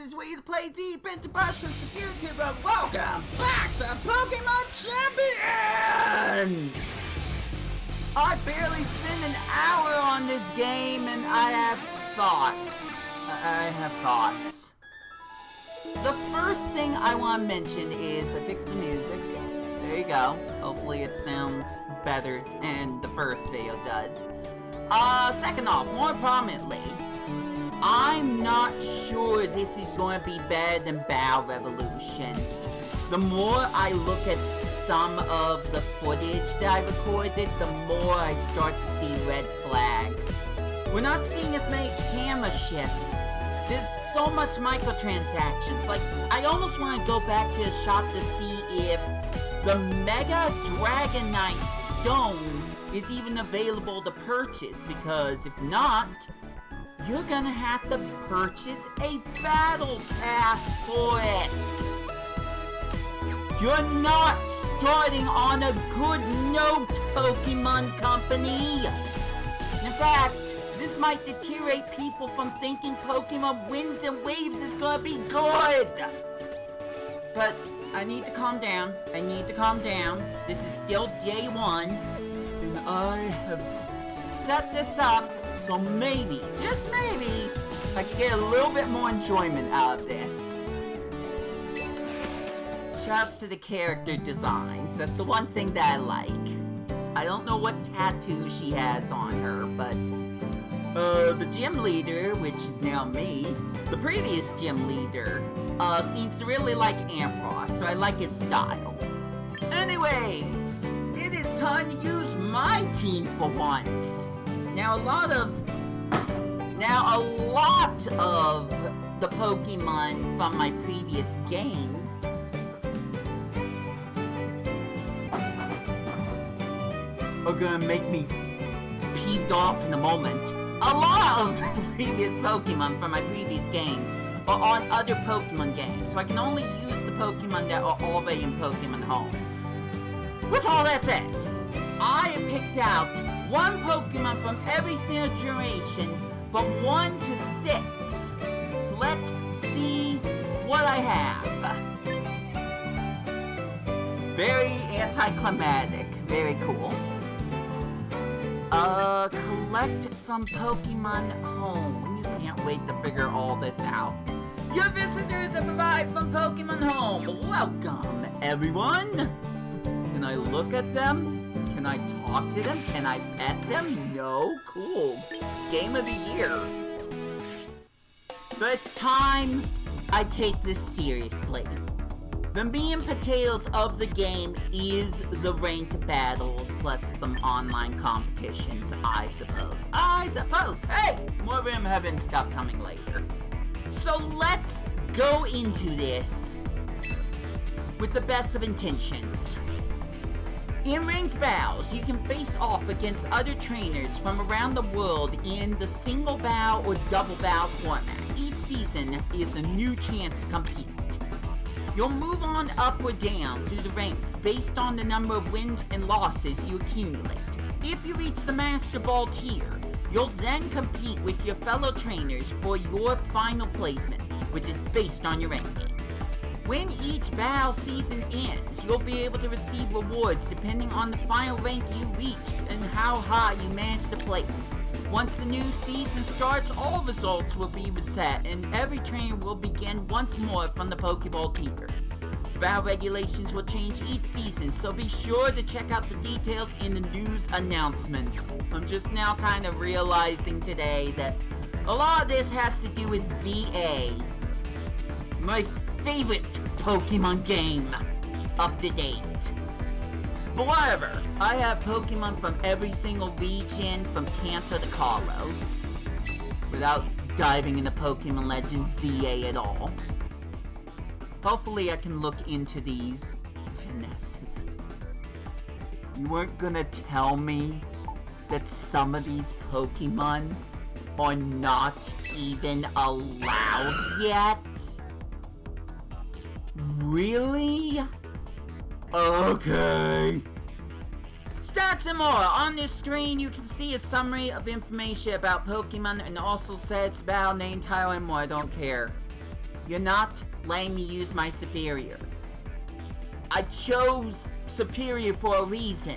is Wii2PLAY deep into Buster's the future, but welcome back to Pokemon Champions! I barely spent an hour on this game and I have thoughts. The first thing I want to mention is I fixed the music. There you go. Hopefully it sounds better than the first video does. Second off, more prominently, I'm not sure this is going to be better than Battle Revolution. The more I look at some of the footage that I recorded, the more I start to see red flags. We're not seeing as many camera shifts. There's so much microtransactions. Like, I almost want to go back to the shop to see if the Mega Dragonite Stone is even available to purchase, because if not, you're gonna have to purchase a battle pass for it. You're not starting on a good note, Pokemon Company. In fact, this might deteriorate people from thinking Pokemon Winds and Waves is gonna be good. But I need to calm down. This is still day one, and I have set this up so maybe, just maybe, I can get a little bit more enjoyment out of this. Shouts to the character designs. That's the one thing that I like. I don't know what tattoo she has on her, but the gym leader, which is now me, the previous gym leader, seems to really like Ampharos, so I like his style. Anyways, it is time to use my team for once. Now a lot of the Pokemon from my previous games are gonna make me peeved off in a moment. A lot of the previous Pokemon from my previous games are on other Pokemon games, so I can only use the Pokemon that are already in Pokemon Home. With all that said, I have picked out one Pokemon from every single generation from 1 to 6. So let's see what I have. Very anticlimactic. Very cool. Collect from Pokemon Home. You can't wait to figure all this out. Your visitors have arrived from Pokemon Home. Welcome, everyone. Can I look at them? Can I talk to them? Can I pet them? No? Cool. Game of the year. But it's time I take this seriously. The meat and potatoes of the game is the ranked battles plus some online competitions, I suppose. Hey! More Rim Heaven stuff coming later. So let's go into this with the best of intentions. In ranked battles, you can face off against other trainers from around the world in the single battle or double battle format. Each season is a new chance to compete. You'll move on up or down through the ranks based on the number of wins and losses you accumulate. If you reach the Master Ball tier, you'll then compete with your fellow trainers for your final placement, which is based on your ranking. When each battle season ends, you'll be able to receive rewards depending on the final rank you reached and how high you managed to place. Once the new season starts, all results will be reset and every trainer will begin once more from the Pokeball tier. Battle regulations will change each season, so be sure to check out the details in the news announcements. I'm just now kind of realizing today that a lot of this has to do with ZA. My favorite Pokemon game up to date. But whatever, I have Pokemon from every single region from Kanto to Kalos without diving into Pokemon Legends ZA at all. Hopefully I can look into these finesses. You weren't gonna tell me that some of these Pokemon are not even allowed yet? Really? Okay. Stats and more. On this screen, you can see a summary of information about Pokemon and also sets, battle name, title, and more. I don't care. You're not letting me use my Serperior. I chose Serperior for a reason.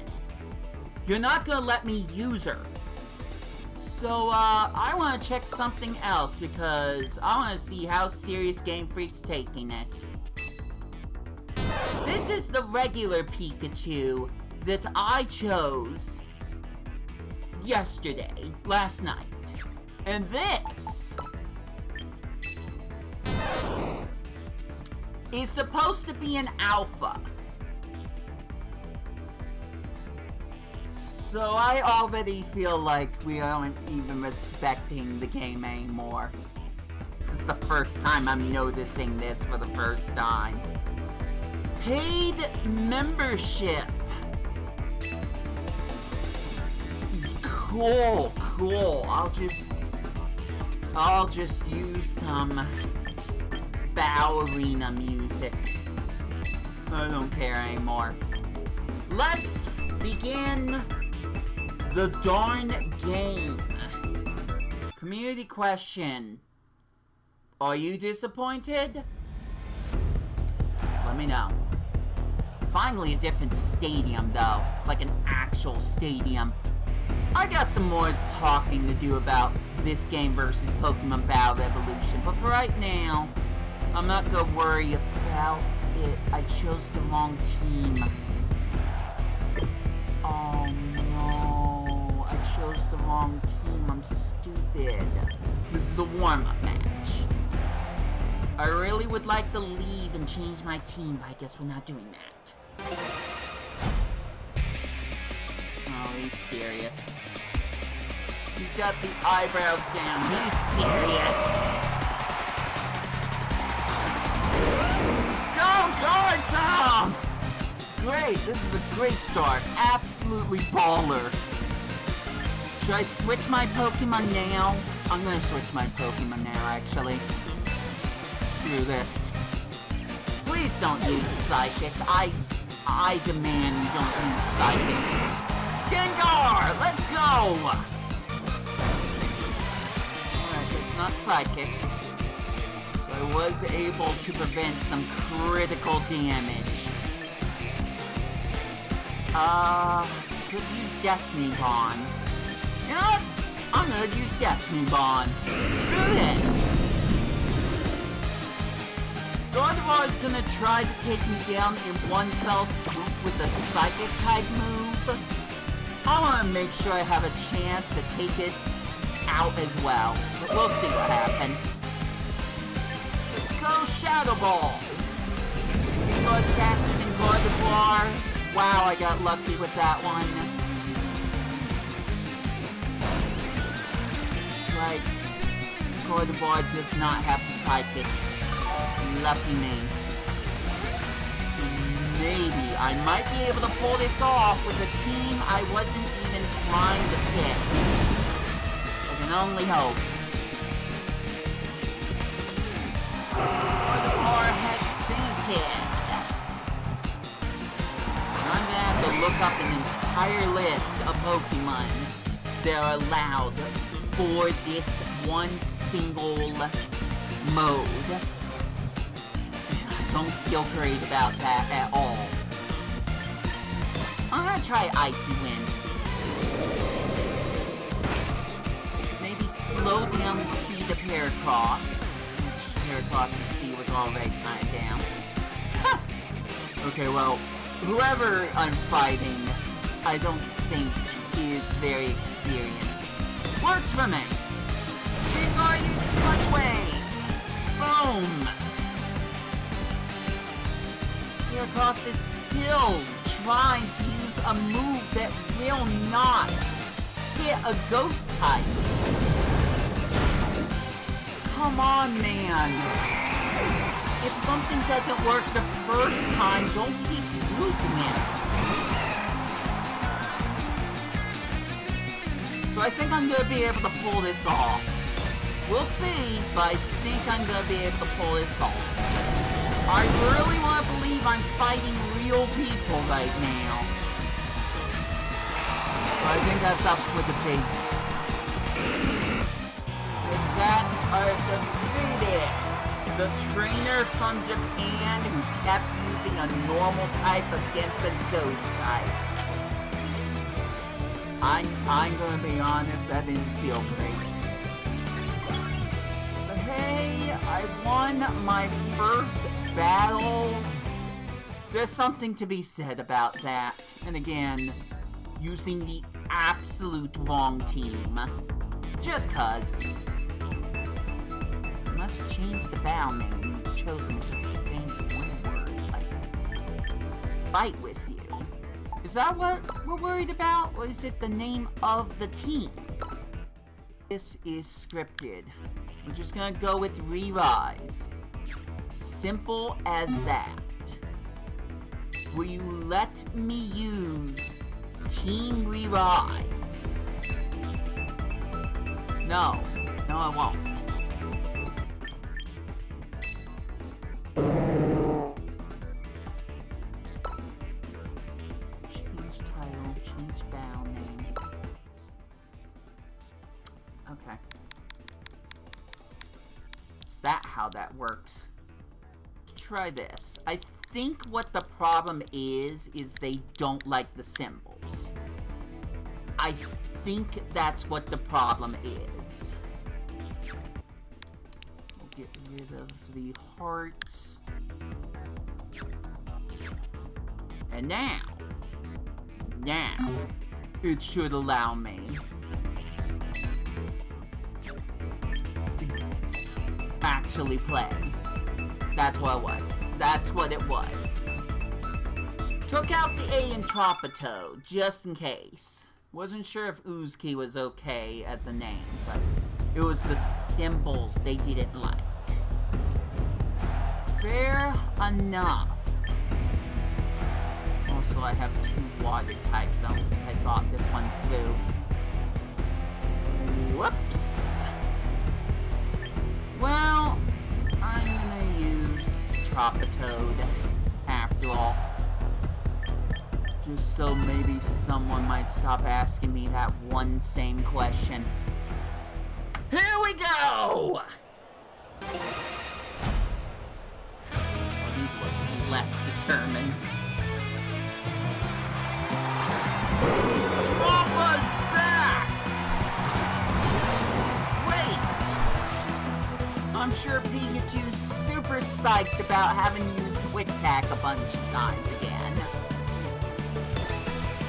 You're not gonna let me use her. So, I wanna check something else because I wanna see how serious Game Freak's taking this. This is the regular Pikachu that I chose yesterday, last night. And this is supposed to be an alpha. So I already feel like we aren't even respecting the game anymore. This is the first time I'm noticing this for the first time. Paid membership. Cool. I'll just use some ballerina music. I don't care anymore. Let's begin the darn game. Community question. Are you disappointed? Let me know. Finally a different stadium though. Like an actual stadium. I got some more talking to do about this game versus Pokemon Battle Revolution, but for right now, I'm not gonna worry about it. I chose the wrong team. Oh no, I chose the wrong team. I'm stupid. This is a warm-up match. I really would like to leave and change my team, but I guess we're not doing that. Oh, he's serious. He's got the eyebrows down. He's serious. Go, Tom! Great, this is a great start. Absolutely baller. Should I switch my Pokemon now? I'm gonna switch my Pokemon now, actually. Screw this. Please don't use Psychic. I demand you don't use Psychic. Gengar, let's go! Alright, it's not Psychic. So I was able to prevent some critical damage. Could use Destiny Bond. You know what? I'm gonna use Destiny Bond. Screw this! Goodra is gonna try to take me down in one fell swoop with a Psychic type move. I wanna make sure I have a chance to take it out as well. But we'll see what happens. Let's go Shadow Ball! It goes faster than Goodra. Wow, I got lucky with that one. Like, Goodra does not have Psychic. Lucky me. Maybe I might be able to pull this off with a team I wasn't even trying to pick. I can only hope. Goodra has fainted. I'm gonna have to look up an entire list of Pokemon that are allowed for this one single mode. Don't feel great about that at all. I'm gonna try Icy Wind. Maybe slow down the speed of Heracross. Heracross' speed was already kind of down. Okay, well, whoever I'm fighting, I don't think is very experienced. Works for me! Gengar, you Sludge Wave! Boom! Heracross is still trying to use a move that will not hit a ghost type. Come on, man. If something doesn't work the first time, don't keep using it. So I think I'm gonna be able to pull this off. We'll see, but I think I'm gonna be able to pull this off. I really want to believe I'm fighting real people right now. So I think that's up for debate. With that, I've defeated The trainer from Japan who kept using a normal type against a ghost type. I'm gonna be honest, that didn't feel great. But hey, I won my first battle. There's something to be said about that. And again, using the absolute wrong team. Just cuz. Must change the battle name you've chosen because it contains one word, like fight with you. Is that what we're worried about, or is it the name of the team? This is scripted. We're just gonna go with Re-Rise. Simple as that. Will you let me use Team Re-Rise? No. No, I won't. Change title, change battle name. Okay. Is that how that works? Try this. I think what the problem is they don't like the symbols. I think that's what the problem is. We'll get rid of the hearts. And now, it should allow me to actually play. That's what it was. That's what it was. Took out the A in Tropito, just in case. Wasn't sure if Uzki was okay as a name, but it was the symbols they didn't like. Fair enough. Also, I have 2 water types. I don't think I thought this one through. Whoops. Well, I'm gonna use Tropitoad after all. Just so maybe someone might stop asking me that one same question. Here we go! Oh, these looks less determined. Trompa's back! Wait! I'm sure Pikachu's super psyched about having used Quick Tack a bunch of times again.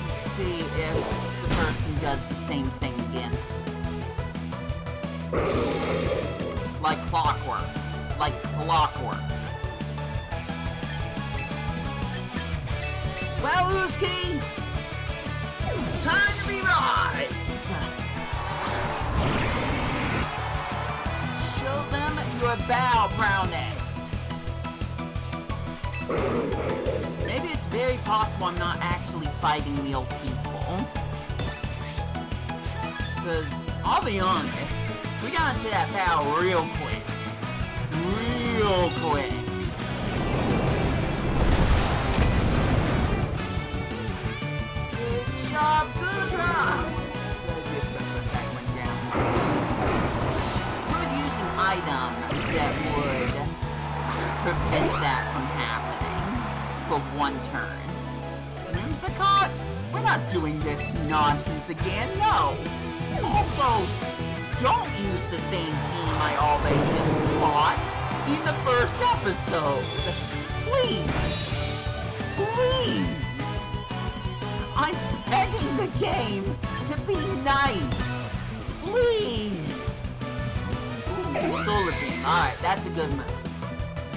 Let's see if the person does the same thing again. Like clockwork. Like clockwork. Well, Uzki! Time to Re-Rise! Show them your bow prowess. Maybe it's very possible I'm not actually fighting real people. Because, I'll be honest, we got into that battle real quick. Real quick. Good job, Goodra! Your special attack went down. Could use an item that would prevent that from happening for one turn. Whimsicott? We're not doing this nonsense again, no! Also, don't use the same team I always just fought in the first episode. Please! Please! I'm begging the game to be nice! Please! Ooh, Solar Beam. Alright, that's a good move.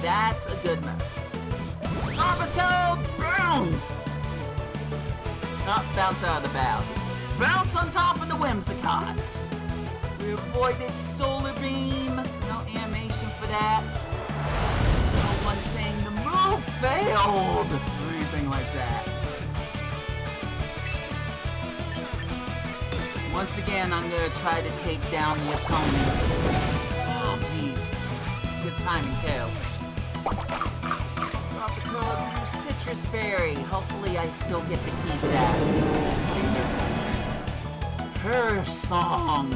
That's a good move. Tropito, bounce! Not bounce out of the bow. Bounce on top of the Whimsicott. We avoided Solar Beam. No animation for that. No one saying the move failed. Or anything like that. Once again, I'm going to try to take down the opponent. Oh, jeez. Good timing, too. Tropical Citrus Berry. Hopefully I still get to keep that. Her song.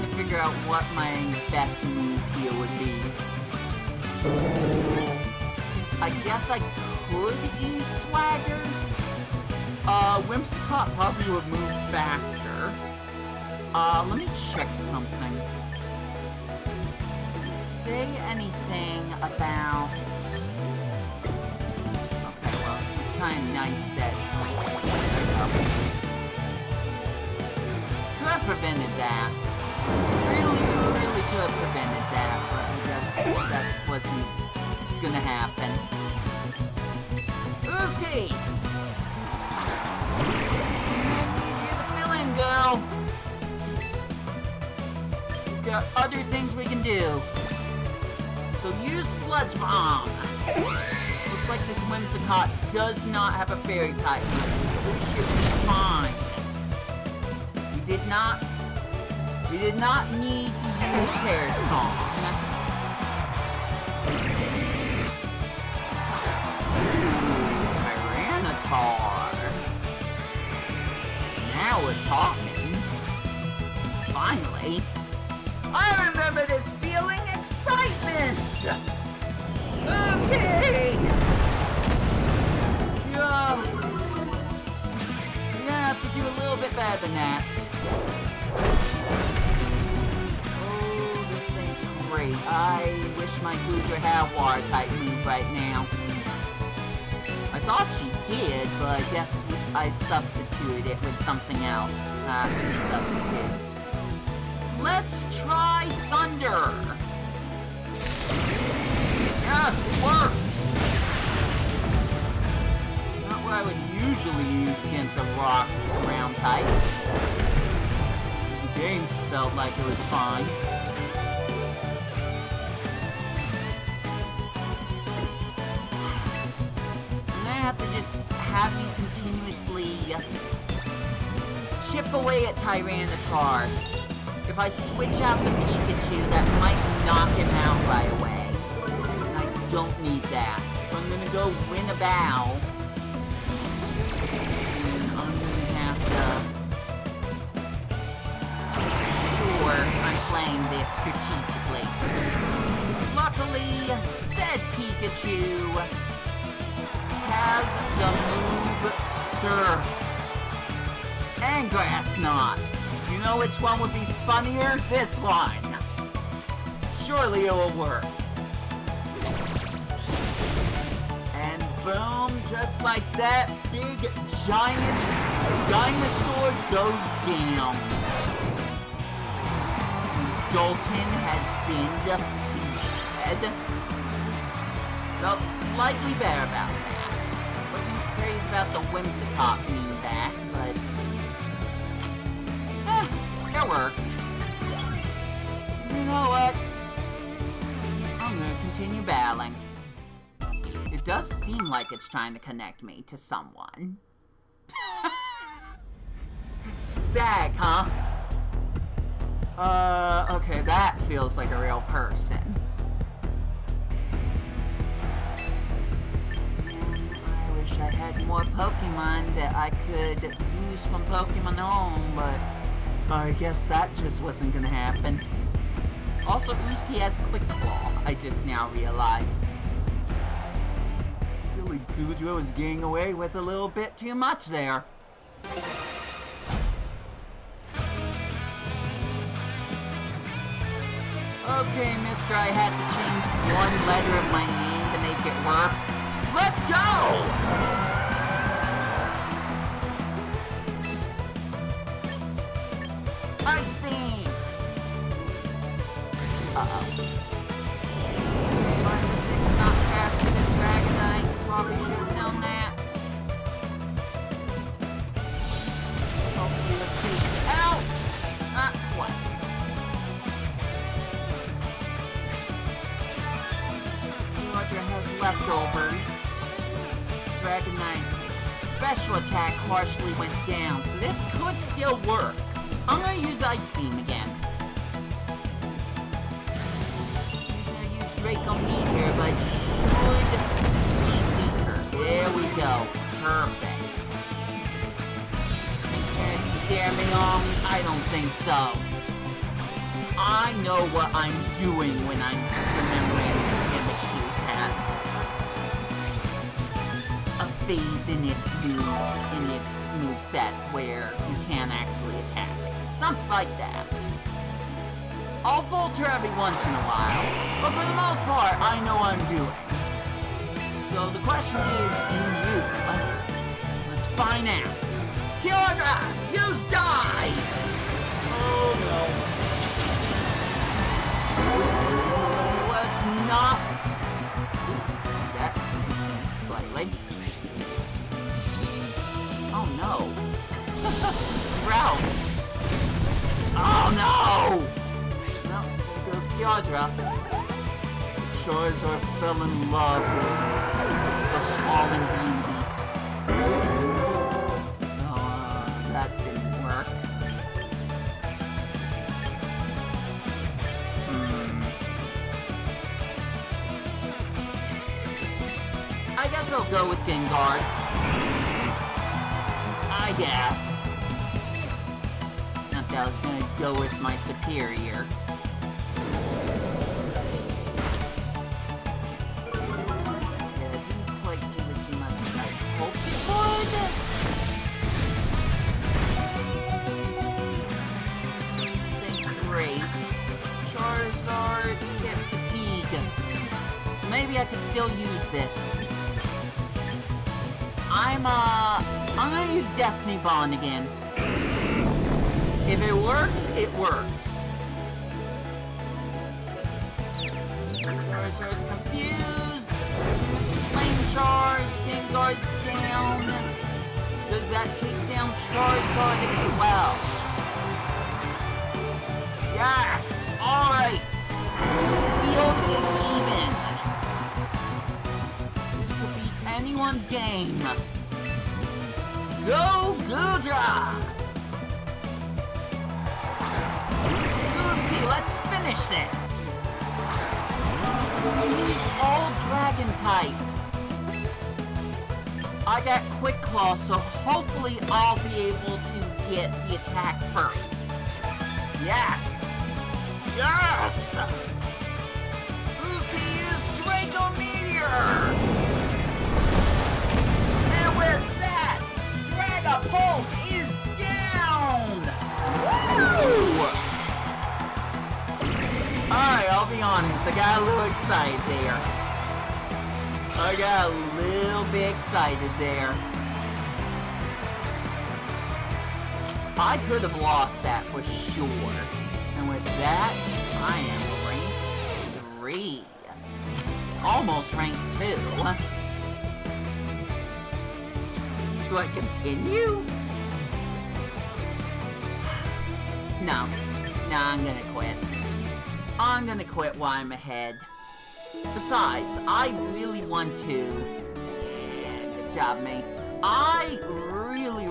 trying to figure out what my best move here would be. I guess I could use Swagger. Whimsicott probably would move faster. Let me check something. Does it say anything about... Okay, well, it's kind of nice that... Could have prevented that. Really could have prevented that, but I guess that wasn't gonna happen. Uski! You're the fill-in, girl! We've got other things we can do. So use Sludge Bomb. Looks like this Whimsicott does not have a fairy type move, so we should be fine. We did not need to use Parasong. Tyranitar. Now we're talking. Finally. I remember this feeling, excitement! Okay! Yeah. We're gonna have to do a little bit better than that. Oh, this ain't great. I wish my Goodra had water type move right now. I thought she did, but I guess I substituted it with something else. Substitute. Let's try Thunder! Yes, it works! Not what I would usually use against a rock ground type. The games felt like it was fine. I'm gonna have to just have you continuously chip away at Tyranitar. If I switch out the Pikachu, that might knock him out right away. And I don't need that. If I'm gonna go win a battle, I'm gonna have to make sure I'm playing this strategically. Luckily, said Pikachu has the move Surf and Grass Knot. You know which one would be funnier? This one! Surely it will work. And boom, just like that, big, giant dinosaur goes down. Dalton has been defeated. Felt slightly better about that. Wasn't crazy about the Whimsicott being back, but... it worked. You know what? I'm gonna continue battling. It does seem like it's trying to connect me to someone. Sag, huh? Okay, that feels like a real person. I wish I had more Pokemon that I could use from Pokemon Home, but I guess that just wasn't gonna happen. Also, Uski has Quick Claw, I just now realized. Silly Goodra was getting away with a little bit too much there. Okay, mister, I had to change one letter of my name to make it work. Let's go! Ice Beam! Uh-oh. Milotic's not faster than Dragonite. Probably should have known that. Hopefully this takes it out. Not quite. Goodra has leftovers. Dragonite's special attack partially went down, so this could still work. I'm gonna use Ice Beam again. I'm gonna use Draco Meteor, but should be weaker. There we go. Perfect. You're gonna scare me off? I don't think so. I know what I'm doing when I'm remembering Pikachu has a phase in its moveset where you can't actually attack. Something like that. I'll falter every once in a while, but for the most part, I know what I'm doing. So the question is, do you? Let's find out. Goodra, use die! Oh no. Let's not. That slightly. Oh no. Drought. Oh no! Well, there goes Goodra. Charizard fell in love with the fallen beauty. So, that didn't work. I guess I'll go with Gengar. I guess. Not that I was gonna go with my Serperior. Maybe I could still use this. I'm gonna use Destiny Bond again. If it works, it works. Charizard's confused. Flame Charge. Gengar's down. Does that take down Charizard as well? Yes! Alright! Field is even. This could be anyone's game. Go Goodra! Goosky, let's finish this! Use all dragon types. I got Quick Claw, so hopefully I'll be able to get the attack first. Yes! Yes! Who's to use Draco Meteor? And with that, Dragapult is down! Woo! Alright, I'll be honest, I got a little excited there. I got a little bit excited there. I could have lost that for sure. And with that, I am rank 3. Almost rank 2. Do I continue? No. No, I'm gonna quit. I'm gonna quit while I'm ahead. Besides, I really want to... Yeah, good job, mate. I really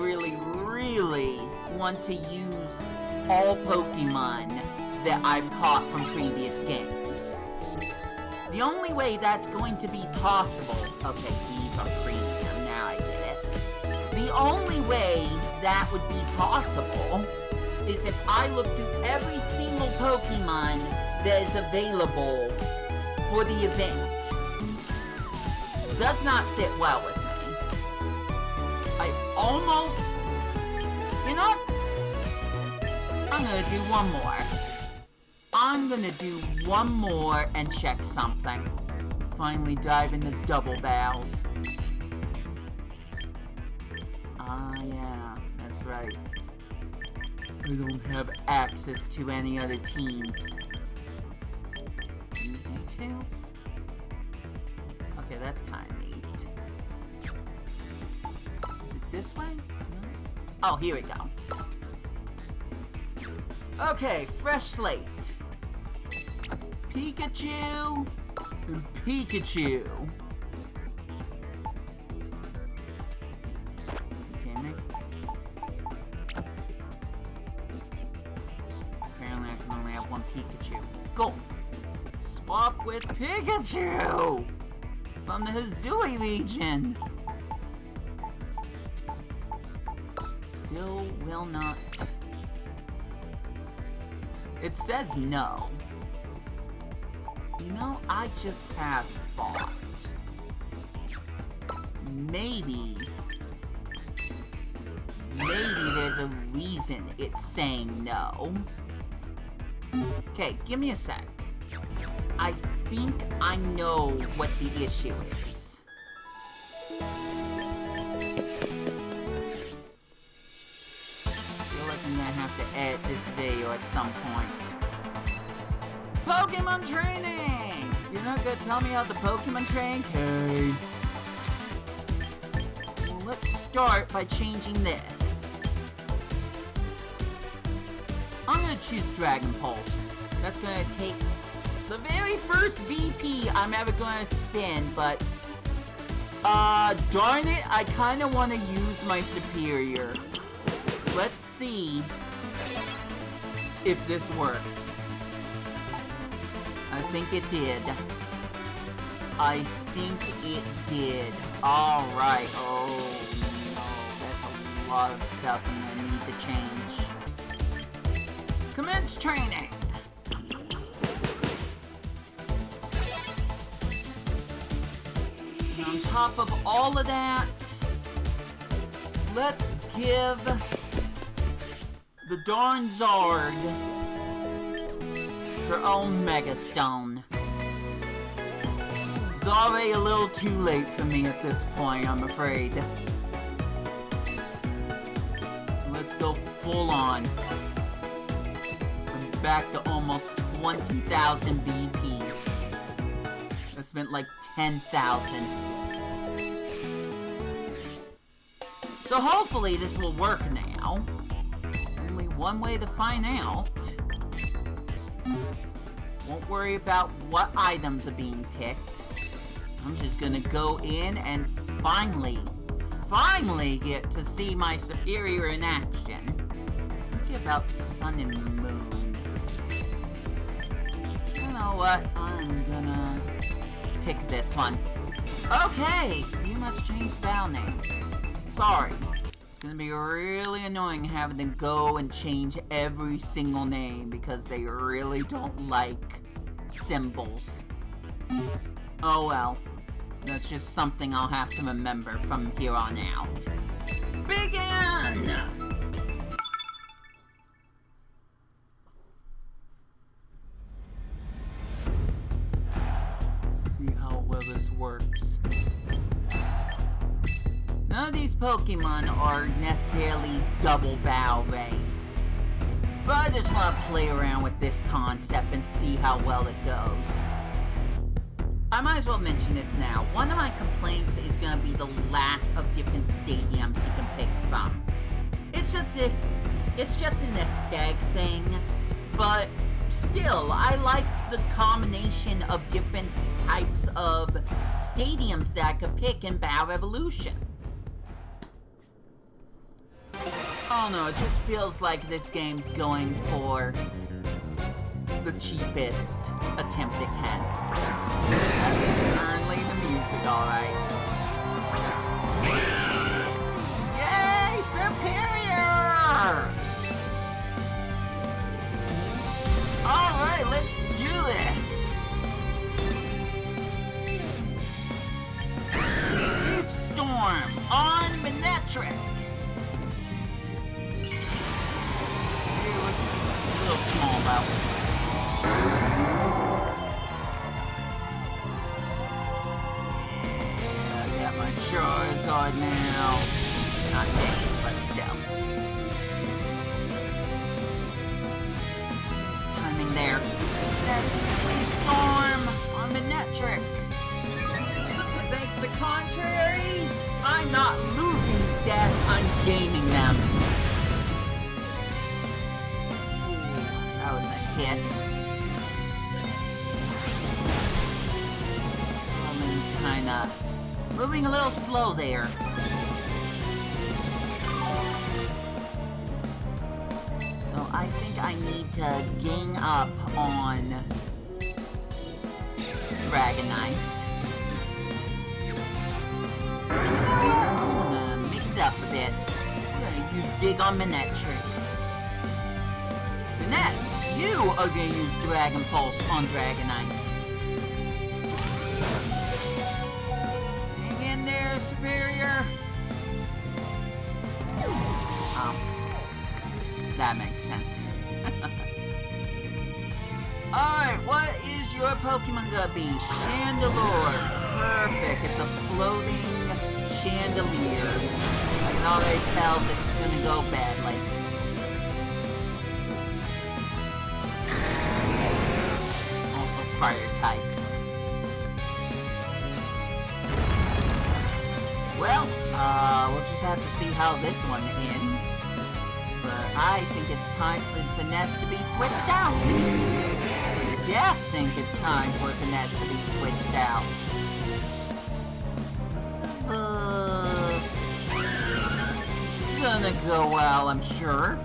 want to use all Pokemon that I've caught from previous games. The only way that's going to be possible... Okay, these are premium, now I get it. The only way that would be possible is if I look through every single Pokemon that is available for the event. Does not sit well with me. I almost... You know what? I'm gonna do one more. I'm gonna do one more and check something. Finally dive into double battles. Ah, yeah, that's right. I don't have access to any other teams. New details? Okay, that's kind of neat. Is it this way? No? Oh, here we go. Okay, fresh slate. Pikachu and Pikachu. Okay, Nick. Apparently I can only have one Pikachu. Go! Swap with Pikachu! From the Hazui region. Still will not... It says no. You know, I just have thought. Maybe there's a reason it's saying no. Okay, give me a sec. I think I know what the issue is. I feel like I'm gonna have to edit this video at some point. Pokemon training! You're not gonna tell me how the Pokemon train? Okay. Well, let's start by changing this. I'm gonna choose Dragon Pulse. That's gonna take the very first VP I'm ever gonna spin, but darn it, I kinda wanna use my Serperior. Let's see if this works. I think it did. I think it did. Alright. Oh no, that's a lot of stuff I'm gonna need to change. Commence training! And on top of all of that, let's give the darn Zard her own Mega Stone. It's already a little too late for me at this point, I'm afraid. So let's go full on. I'm back to almost 20,000 VP. I spent like 10,000. So hopefully this will work now. Only one way to find out. Won't worry about what items are being picked. I'm just gonna go in and finally get to see my Serperior in action. Think about Sun and Moon. You know what? I'm gonna pick this one. Okay, you must change battle name. Sorry. It's gonna be really annoying having to go and change every single name because they really don't like symbols. Oh well. That's just something I'll have to remember from here on out. Begin! Let's see how well this works. None of these Pokemon are necessarily double battle rate. But I just want to play around with this concept and see how well it goes. I might as well mention this now. One of my complaints is going to be the lack of different stadiums you can pick from. It's just an aesthetic thing, but still, I like the combination of different types of stadiums that I could pick in Battle Evolution. Oh no, it just feels like this game's going for the cheapest attempt it can. That's certainly the music, alright. Yay, Serperior! Alright, let's do this! Leaf Storm on Milotic! A little small though. Yeah, I got my Charizard now. Not big, but still. Nice timing there. Yes, Leaf Storm on Milotic. But thanks to contrary, I'm not losing stats, I'm gaining them. That was a hit. Roman's kinda moving a little slow there. So I think I need to gang up on Dragonite. I'm gonna mix it up a bit. I'm gonna use Dig on Milotic. Finesse! You are gonna use Dragon Pulse on Dragonite. Hang in there, Serperior. That makes sense. Alright, what is your Pokemon gonna be? Chandelure. Perfect. It's a floating chandelier. I can already tell this is gonna go badly. Also fire types. Well, we'll just have to see how this one ends. But I think it's time for Finesse to be switched out. Jeff think it's time for Finesse to be switched out. This is, gonna go well, I'm sure.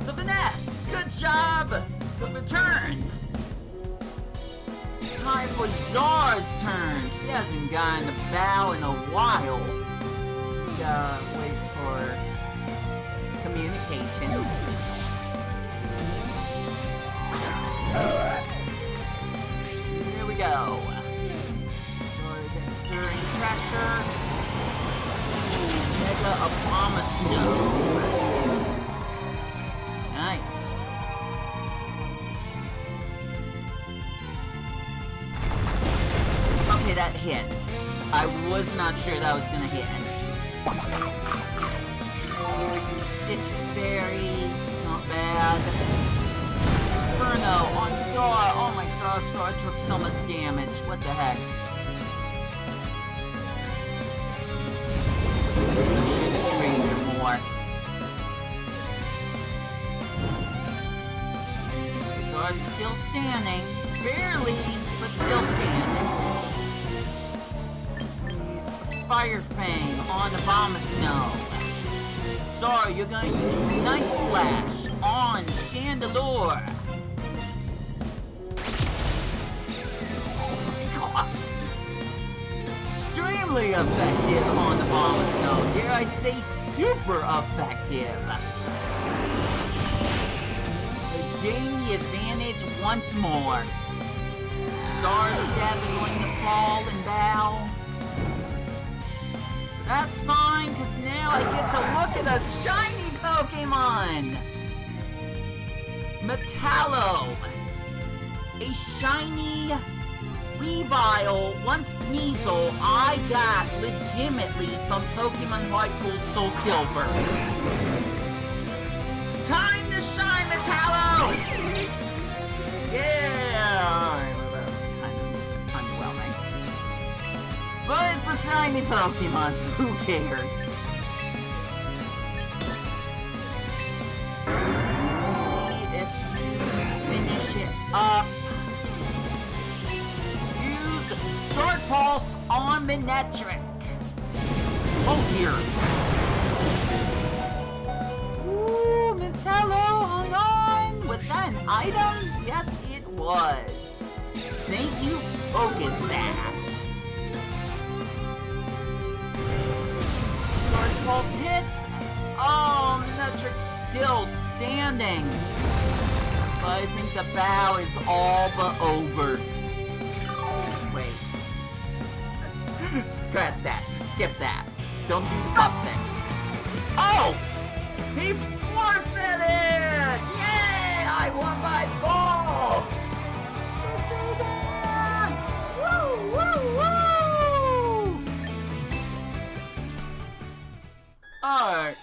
So Finesse, good job! Good return! Time for Zar's turn. She hasn't gotten a bow in a while. Just gotta wait for communications. Here we go. Zar's exerting pressure. Mega Abomasnow. Nice. Okay, that hit. I was not sure that was gonna hit. Citrus Berry, not bad. Inferno on Zar. Oh my god, Zar took so much damage. What the heck? Should have trained her more. Zar's still standing. Barely, but still standing. Fire Fang on Abomasnow. Sorry, you're gonna use Night Slash on Chandelure. Oh my gosh. Extremely effective on Abomasnow. Dare I say super effective. They gain the advantage once more. Zar's sadly going to fall and bow. That's fine, because now I get to look at a shiny Pokemon! Metallo! A shiny Weavile, once Sneasel, I got legitimately from Pokemon Heart Gold Soul Silver. Time to shine, Metallo! Yeah! But it's a shiny Pokemon, so who cares? Let's see if you finish it up. Use Dark Pulse on Manectric. Oh dear. Ooh, Metallo, hold on. Was that an item? Yes, it was. Thank you, Focus Sash. Pulse hits! Oh, Manectric's still standing! But I think the bow is all but over. Wait. Scratch that. Skip that. Don't do the buff thing. Oh! He forfeited! Yay! I won by vault! Woo! Woo! Woo! Alright.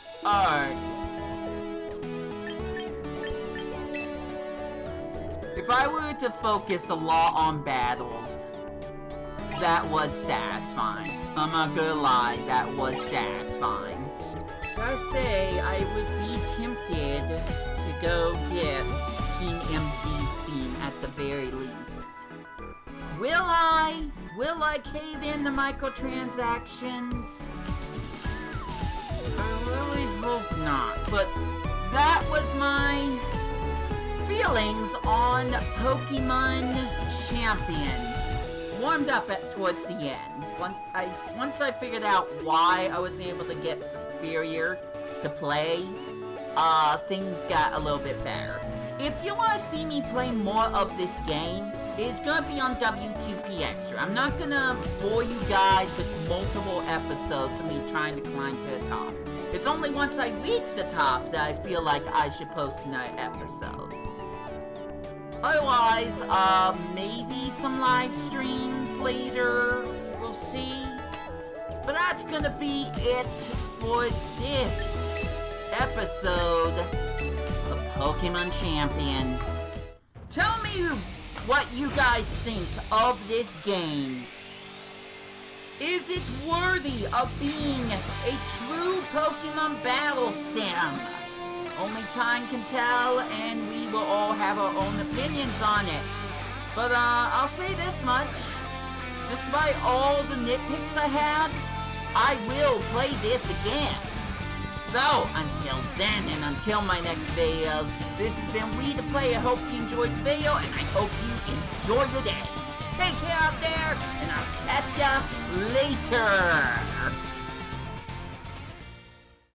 If I were to focus a lot on battles, that was satisfying. I'm not gonna lie, that was satisfying. Gotta say, I would be tempted to go get Team MZ's theme at the very least. Will I? Will I cave in the microtransactions? I really hope not, but that was my feelings on Pokemon Champions. Warmed up towards the end. Once I figured out why I was able to get Serperior to play, things got a little bit better. if you want to see me play more of this game, it's gonna be on W2PLAY. I'm not gonna bore you guys with multiple episodes of me trying to climb to the top. It's only once I reach the top that I feel like I should post another episode. Otherwise, maybe some live streams later, we'll see. But that's gonna be it for this episode of Pokemon Champions. Tell me what you guys think of this game. Is it worthy of being a true Pokemon battle sim? Only time can tell, and we will all have our own opinions on it. But I'll say this much. Despite all the nitpicks I had, I will play this again. So, until then, and until my next videos, this has been Wii2PLAY. I hope you enjoyed the video, and I hope you enjoy your day. Take care out there, and I'll catch ya later.